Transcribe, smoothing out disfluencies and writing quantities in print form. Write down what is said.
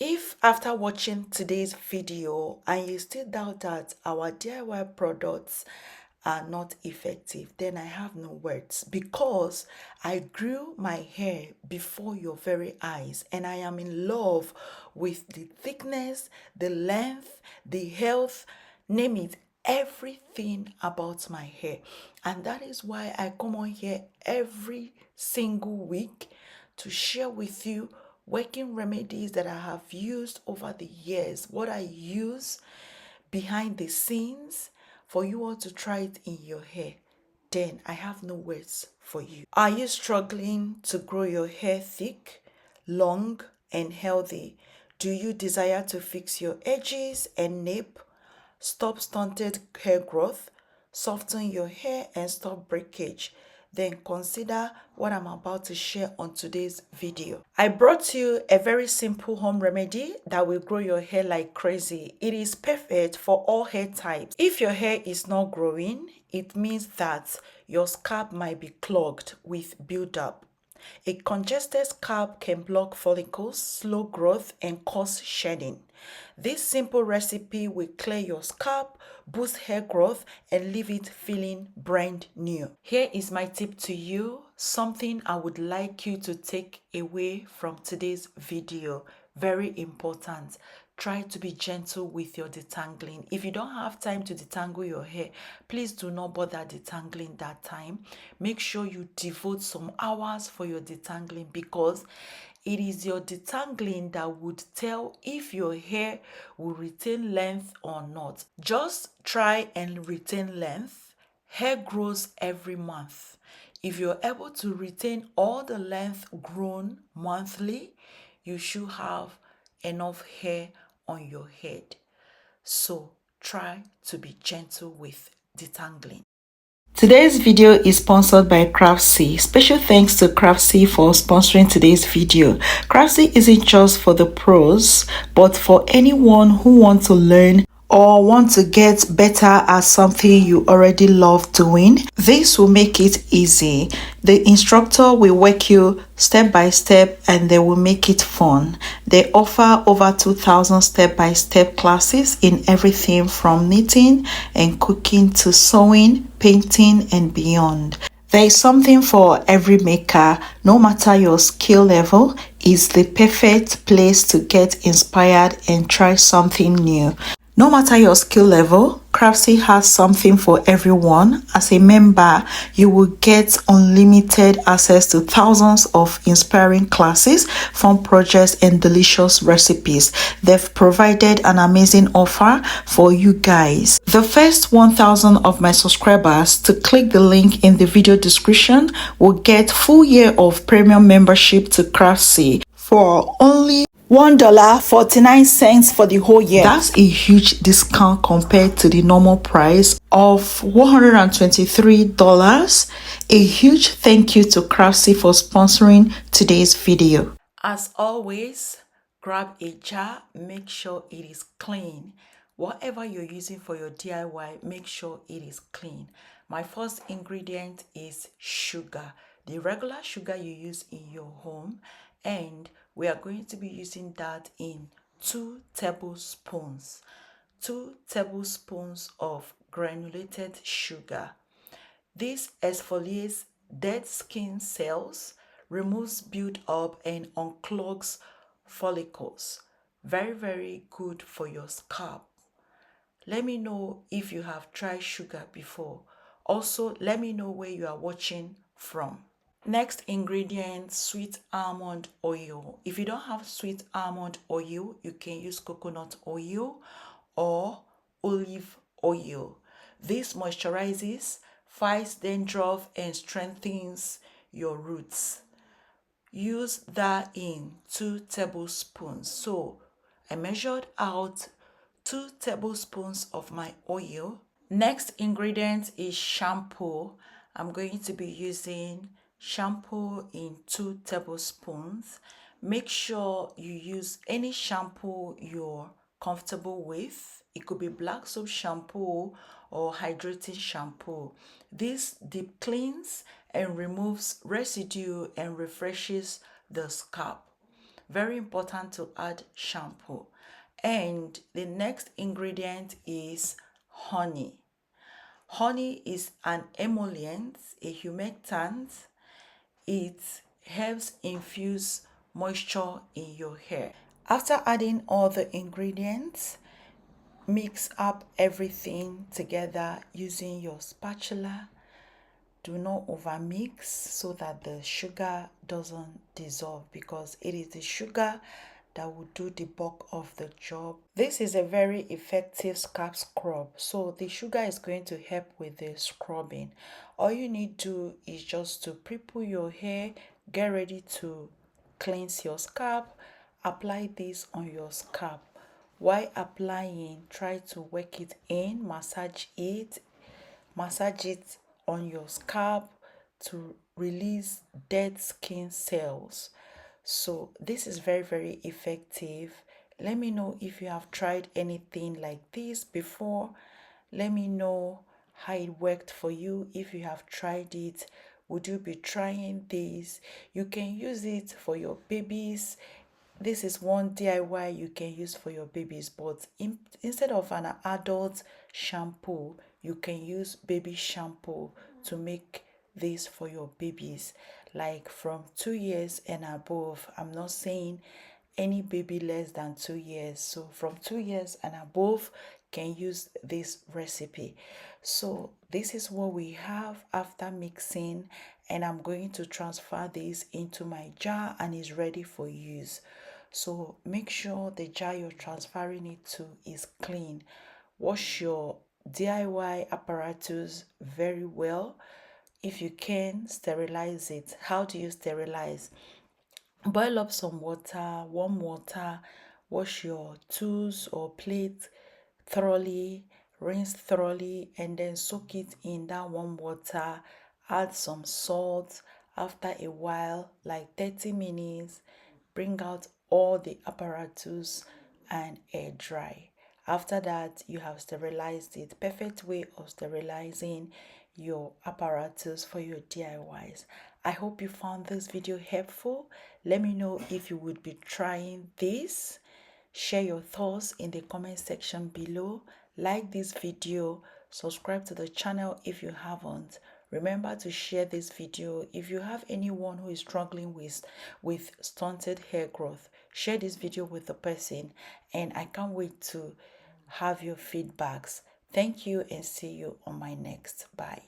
If after watching today's video and you still doubt that our DIY products are not effective, then I have no words, because I grew my hair before your very eyes and I am in love with the thickness, the length, the health, name it, everything about my hair. And that is why I come on here every single week to share with you working remedies that I have used over the years, what I use behind the scenes for you all to try it in your hair. Then I have no words for you. Are you struggling to grow your hair thick, long, and healthy? Do you desire to fix your edges and nape, stop stunted hair growth, soften your hair, and stop breakage? Then consider what I'm about to share on today's video. I brought you a very simple home remedy that will grow your hair like crazy. It is perfect for all hair types. If your hair is not growing, it means that your scalp might be clogged with buildup. A congested scalp can block follicles, slow growth, and cause shedding. This simple recipe will clear your scalp, boost hair growth, and leave it feeling brand new. Here is my tip to you, something I would like you to take away from today's video. Very important. Try to be gentle with your detangling. If you don't have time to detangle your hair, please do not bother detangling that time. Make sure you devote some hours for your detangling, because it is your detangling that would tell if your hair will retain length or not. Just try and retain length. Hair grows every month. If you're able to retain all the length grown monthly, you should have enough hair on your head. So try to be gentle with detangling. Today's video is sponsored by Craftsy. Special thanks to Craftsy for sponsoring today's video. Craftsy isn't just for the pros, but for anyone who wants to learn or want to get better at something you already love doing. This will make it easy. The instructor will work you step by step and they will make it fun. They offer over 2,000 step-by-step classes in everything from knitting and cooking to sewing, painting, and beyond. There is something for every maker. No matter your skill level, is the perfect place to get inspired and try something new. No matter your skill level, Craftsy has something for everyone. As a member, you will get unlimited access to thousands of inspiring classes, fun projects, and delicious recipes. They've provided an amazing offer for you guys. The first 1,000 of my subscribers to click the link in the video description will get full year of premium membership to Craftsy for only $1.49 for the whole year. That's a huge discount compared to the normal price of $123. A huge thank you to Craftsy for sponsoring today's video. As always, grab a jar, make sure it is clean. Whatever you're using for your DIY, make sure it is clean. My first ingredient is sugar, the regular sugar you use in your home, and we are going to be using that in 2 tablespoons. 2 tablespoons of granulated sugar. This exfoliates dead skin cells, removes build-up, and unclogs follicles. Very, very good for your scalp. Let me know if you have tried sugar before. Also, let me know where you are watching from. Next ingredient, sweet almond oil. If you don't have sweet almond oil, you can use coconut oil or olive oil. This moisturizes, fights dandruff, and strengthens your roots. Use that in 2 tablespoons. So I measured out 2 tablespoons of my oil. Next ingredient is shampoo. I'm going to be using shampoo in 2 tablespoons. Make sure you use any shampoo you're comfortable with. It could be black soap shampoo or hydrating shampoo. This deep cleans and removes residue and refreshes the scalp. Very important to add shampoo. And the next ingredient is honey. Honey is an emollient, a humectant. It helps infuse moisture in your hair. After adding all the ingredients, mix up everything together using your spatula. Do not overmix so that the sugar doesn't dissolve, because it is the sugar that will do the bulk of the job. This is a very effective scalp scrub, so the sugar is going to help with the scrubbing. All you need to do is just to pre-poo your hair, get ready to cleanse your scalp, apply this on your scalp. While applying, try to work it in, massage it on your scalp to release dead skin cells. So this is very, very effective. Let me know if you have tried anything like this before. Let me know how it worked for you. If you have tried it, would you be trying this? You can use it for your babies. This is one DIY you can use for your babies, but instead of an adult shampoo, you can use baby shampoo to make this for your babies, like from 2 years and above. I'm not saying any baby less than 2 years. So from 2 years and above can use this recipe. So this is what we have after mixing, and I'm going to transfer this into my jar and it's ready for use. So make sure the jar you're transferring it to is clean. Wash your DIY apparatus very well. If you can, sterilize it. How do you sterilize? Boil up some water, warm water, wash your tools or plate thoroughly, rinse thoroughly, and then soak it in that warm water. Add some salt. After a while, like 30 minutes, bring out all the apparatus and air dry. After that, you have sterilized it. Perfect way of sterilizing your apparatus for your DIYs. I hope you found this video helpful. Let me know if you would be trying this. Share your thoughts in the comment section below. Like this video, subscribe to the channel if you haven't. Remember to share this video if you have anyone who is struggling with stunted hair growth. Share this video with the person, and I can't wait to have your feedbacks. Thank you and see you on my next. Bye.